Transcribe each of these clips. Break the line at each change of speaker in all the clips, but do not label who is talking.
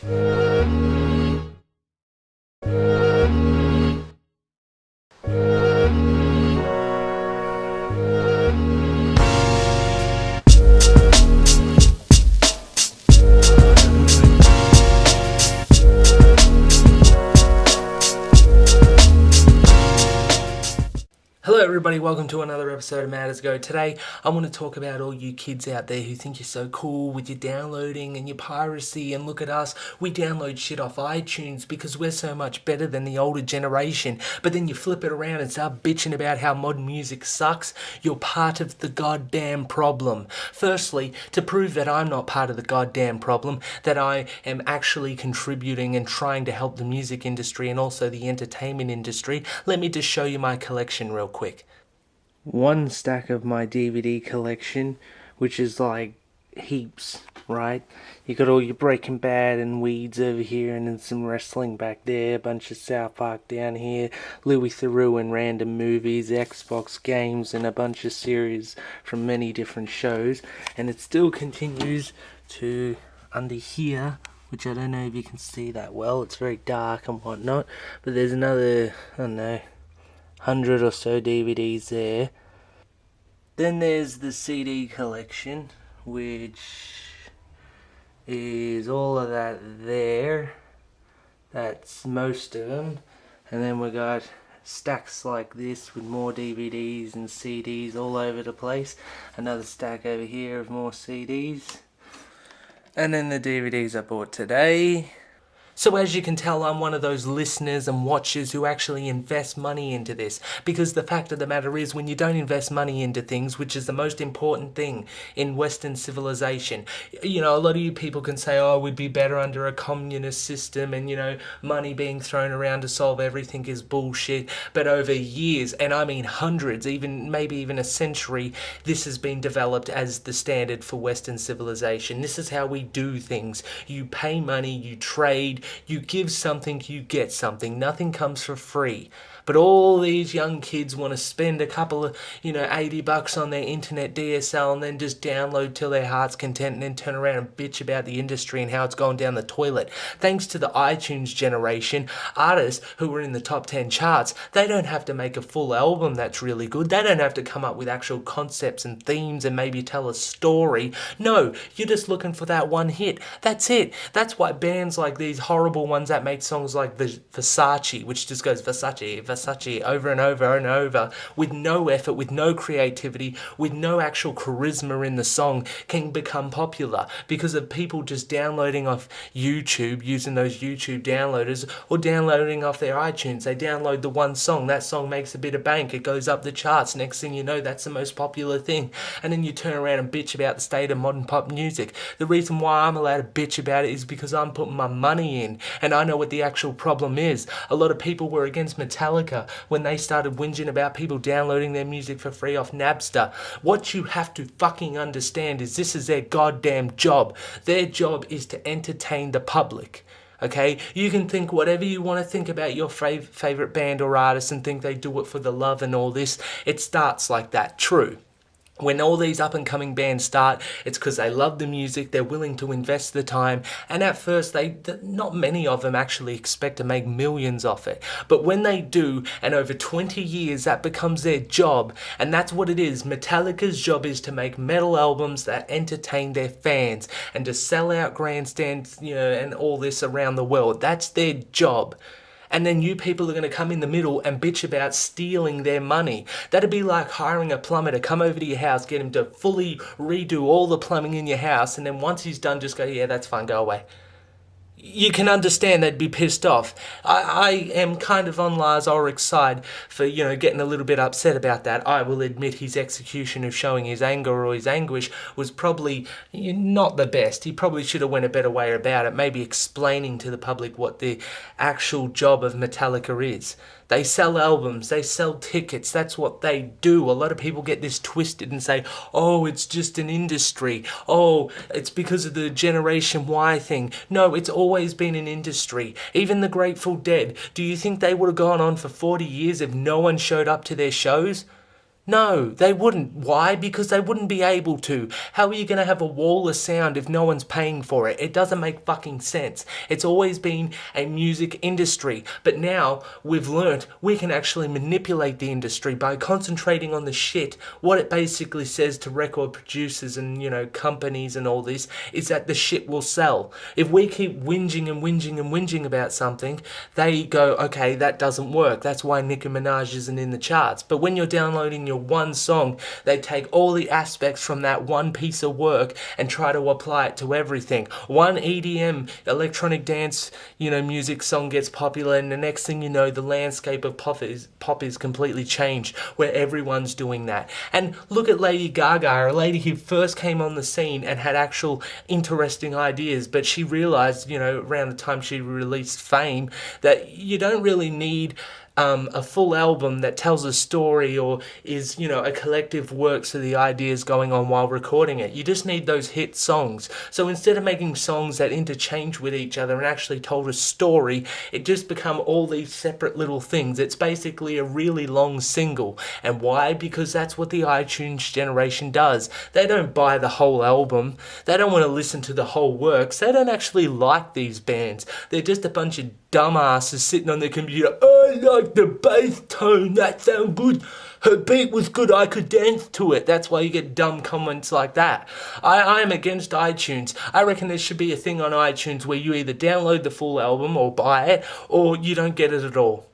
Hello everybody, welcome to another episode of Matters Go. Today I want to talk about all you kids out there who think you're so cool with your downloading and your piracy, and look at us, we download shit off iTunes because we're so much better than the older generation. But then you flip it around and start bitching about how modern music sucks. You're part of the goddamn problem. Firstly, to prove that I'm not part of the goddamn problem, that I am actually contributing and trying to help the music industry and also the entertainment industry, let me just show you my collection real quick. One stack of my DVD collection, which is like heaps, right? You got all your Breaking Bad and Weeds over here, and then some wrestling back there, a bunch of South Park down here, Louis Theroux and random movies, Xbox games, and a bunch of series from many different shows. And it still continues to under here, which I don't know if you can see that well, it's very dark and whatnot, but there's another, I don't know, 100 or so DVDs there. Then there's the CD collection, which is all of that there. That's most of them. And then we got stacks like this with more DVDs and CDs all over the place. Another stack over here of more CDs. And then the DVDs I bought today. So as you can tell, I'm one of those listeners and watchers who actually invest money into this, because the fact of the matter is, when you don't invest money into things, which is the most important thing in Western civilization, you know, a lot of you people can say, oh, we'd be better under a communist system, and, you know, money being thrown around to solve everything is bullshit. But over years, and I mean hundreds, maybe even a century, this has been developed as the standard for Western civilization. This is how we do things. You pay money, you trade, you give something, you get something. Nothing comes for free. But all these young kids want to spend a couple of, $80 on their internet DSL and then just download till their heart's content, and then turn around and bitch about the industry and how it's gone down the toilet. Thanks to the iTunes generation, artists who are in the top 10 charts, they don't have to make a full album that's really good. They don't have to come up with actual concepts and themes and maybe tell a story. No, you're just looking for that one hit. That's it. That's why bands like these horrible ones that make songs like Versace, which just goes Versace over and over and over, with no effort, with no creativity, with no actual charisma in the song, can become popular because of people just downloading off YouTube, using those YouTube downloaders, or downloading off their iTunes. They download the one song, that song makes a bit of bank, it goes up the charts, next thing you know, that's the most popular thing. And then you turn around and bitch about the state of modern pop music. The reason why I'm allowed to bitch about it is because I'm putting my money in, and I know what the actual problem is. A lot of people were against Metallica when they started whinging about people downloading their music for free off Napster. What you have to fucking understand is this is their goddamn job. Their job is to entertain the public. Okay, you can think whatever you want to think about your favorite band or artist and think they do it for the love and all this. It starts like that, true. When all these up-and-coming bands start, it's because they love the music, they're willing to invest the time, and at first, not many of them actually expect to make millions off it. But when they do, and over 20 years, that becomes their job, and that's what it is. Metallica's job is to make metal albums that entertain their fans, and to sell out grandstands, and all this around the world. That's their job. And then you people are going to come in the middle and bitch about stealing their money. That'd be like hiring a plumber to come over to your house, get him to fully redo all the plumbing in your house, and then once he's done, just go, yeah, that's fine, go away. You can understand they'd be pissed off. I am kind of on Lars Ulrich's side for, getting a little bit upset about that. I will admit his execution of showing his anger or his anguish was probably not the best. He probably should have went a better way about it, maybe explaining to the public what the actual job of Metallica is. They sell albums, they sell tickets, that's what they do. A lot of people get this twisted and say, oh, it's just an industry. Oh, it's because of the Generation Y thing. No, it's always been an industry. Even the Grateful Dead, do you think they would have gone on for 40 years if no one showed up to their shows? No, they wouldn't. Why? Because they wouldn't be able to. How are you going to have a wall of sound if no one's paying for it? It doesn't make fucking sense. It's always been a music industry. But now we've learnt we can actually manipulate the industry by concentrating on the shit. What it basically says to record producers and, companies and all this is that the shit will sell. If we keep whinging and whinging and whinging about something, they go, okay, that doesn't work. That's why Nicki Minaj isn't in the charts. But when you're downloading your one song, they take all the aspects from that one piece of work and try to apply it to everything. One EDM, electronic dance, music song gets popular, and the next thing you know, the landscape of pop is completely changed, where everyone's doing that. And look at Lady Gaga, a lady who first came on the scene and had actual interesting ideas, but she realized, around the time she released Fame, that you don't really need a full album that tells a story or is, a collective work, so the ideas going on while recording it. You just need those hit songs. So instead of making songs that interchange with each other and actually told a story, it just become all these separate little things. It's basically a really long single. And why? Because that's what the iTunes generation does. They don't buy the whole album. They don't want to listen to the whole works. They don't actually like these bands. They're just a bunch of dumbasses sitting on their computer. I like the bass tone, that sound good. Her beat was good, I could dance to it. That's why you get dumb comments like that. I am against iTunes. I reckon there should be a thing on iTunes where you either download the full album or buy it, or you don't get it at all.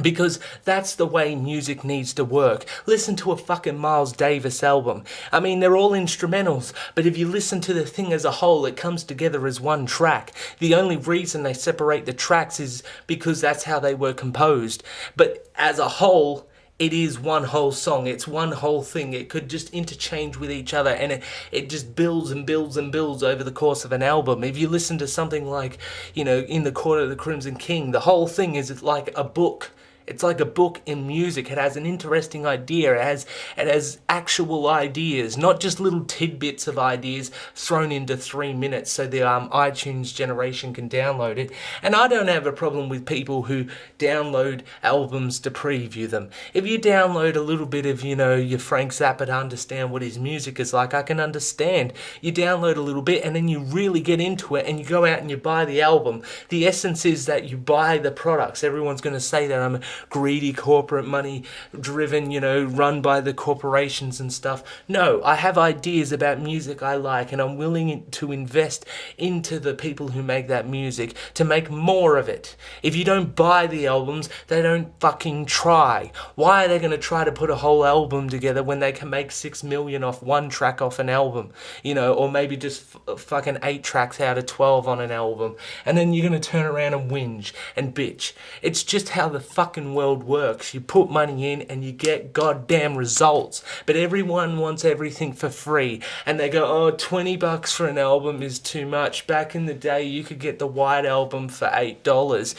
Because that's the way music needs to work. Listen to a fucking Miles Davis album. I mean, they're all instrumentals, but if you listen to the thing as a whole, it comes together as one track. The only reason they separate the tracks is because that's how they were composed. But as a whole, it is one whole song. It's one whole thing. It could just interchange with each other, and it just builds and builds and builds over the course of an album. If you listen to something like, In the Court of the Crimson King, the whole thing is like a book. It's like a book in music. It has an interesting idea. It has actual ideas, not just little tidbits of ideas thrown into 3 minutes so the iTunes generation can download it. And I don't have a problem with people who download albums to preview them. If you download a little bit of, your Frank Zappa to understand what his music is like, I can understand. You download a little bit and then you really get into it and you go out and you buy the album. The essence is that you buy the products. Everyone's going to say that I'm greedy, corporate money driven, run by the corporations and stuff. No, I have ideas about music I like, and I'm willing to invest into the people who make that music to make more of it. If you don't buy the albums, they don't fucking try. Why are they going to try to put a whole album together when they can make 6 million off one track off an album? Or maybe just fucking 8 tracks out of 12 on an album, and then you're going to turn around and whinge and bitch. It's just how the fucking world works. You put money in and you get goddamn results. But everyone wants everything for free, and they go, oh, $20 for an album is too much. Back in the day, you could get the White Album for $8.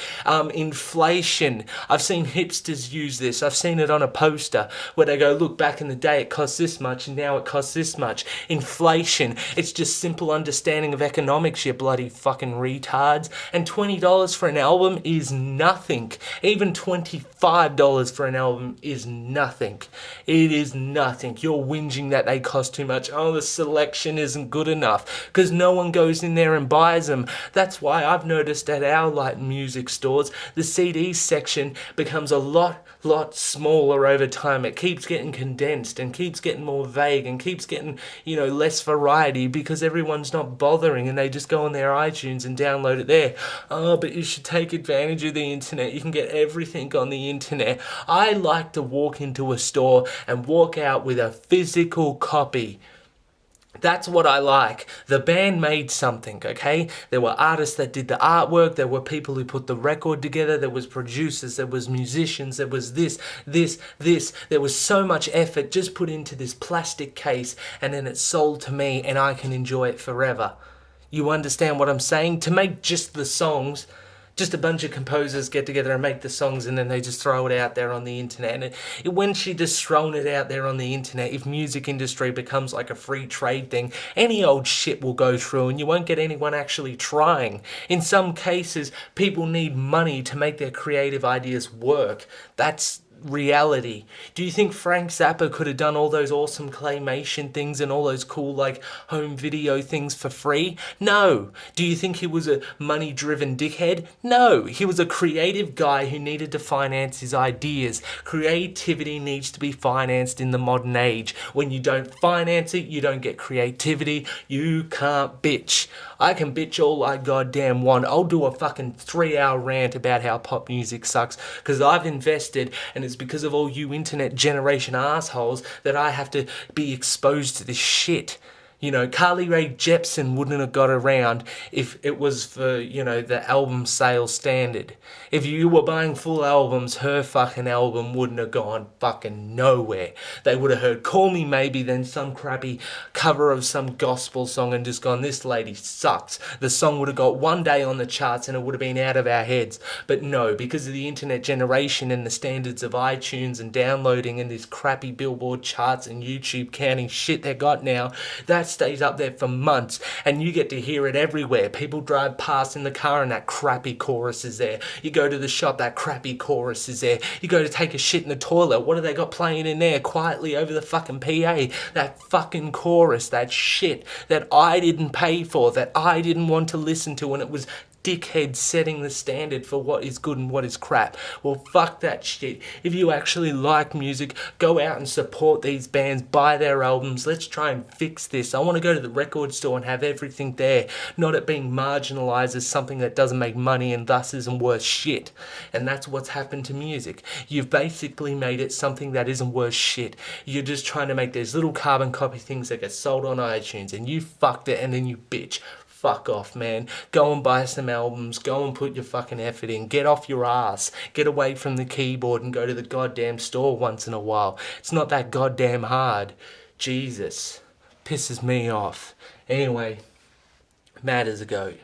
Inflation. I've seen hipsters use this. I've seen it on a poster where they go, look, back in the day it cost this much and now it costs this much. Inflation. It's just simple understanding of economics, you bloody fucking retards. And $20 for an album is nothing. Even $25 for an album is nothing. It is nothing. You're whinging that they cost too much. Oh, the selection isn't good enough because no one goes in there and buys them. That's why I've noticed at our light music stores, the CD section becomes a lot smaller over time. It keeps getting condensed and keeps getting more vague and keeps getting, less variety because everyone's not bothering and they just go on their iTunes and download it there. Oh, but you should take advantage of the internet. You can get everything on the internet. I like to walk into a store and walk out with a physical copy. That's what I like. The band made something, okay? There were artists that did the artwork. There were people who put the record together. There was producers. There was musicians. There was this. There was so much effort just put into this plastic case, and then it's sold to me and I can enjoy it forever. You understand what I'm saying? To make just the songs, just a bunch of composers get together and make the songs and then they just throw it out there on the internet. And when she just thrown it out there on the internet, if music industry becomes like a free trade thing, any old shit will go through and you won't get anyone actually trying. In some cases, people need money to make their creative ideas work. That's reality. Do you think Frank Zappa could have done all those awesome claymation things and all those cool like home video things for free? No. Do you think he was a money-driven dickhead? No. He was a creative guy who needed to finance his ideas. Creativity needs to be financed in the modern age. When you don't finance it, you don't get creativity. You can't bitch. I can bitch all I goddamn want. I'll do a fucking 3-hour rant about how pop music sucks because I've invested, and it's because of all you internet generation assholes that I have to be exposed to this shit. You know, Carly Rae Jepsen wouldn't have got around if it was for, you know, the album sales standard. If you were buying full albums, her fucking album wouldn't have gone fucking nowhere. They would have heard Call Me Maybe, then some crappy cover of some gospel song and just gone, this lady sucks. The song would have got one day on the charts and it would have been out of our heads. But no, because of the internet generation and the standards of iTunes and downloading and this crappy Billboard charts and YouTube counting shit they got now, that stays up there for months and you get to hear it everywhere. People drive past in the car and that crappy chorus is there. You go to the shop, that crappy chorus is there. You go to take a shit in the toilet, what have they got playing in there quietly over the fucking PA? That fucking chorus, that shit that I didn't pay for, that I didn't want to listen to, and it was dickheads setting the standard for what is good and what is crap. Well, fuck that shit. If you actually like music, go out and support these bands, buy their albums. Let's try and fix this. I want to go to the record store and have everything there, not it being marginalised as something that doesn't make money and thus isn't worth shit. And that's what's happened to music. You've basically made it something that isn't worth shit. You're just trying to make these little carbon copy things that get sold on iTunes, and you fucked it and then you bitch. Fuck off, man. Go and buy some albums. Go and put your fucking effort in. Get off your ass. Get away from the keyboard and go to the goddamn store once in a while. It's not that goddamn hard. Jesus. Pisses me off. Anyway, matters ago.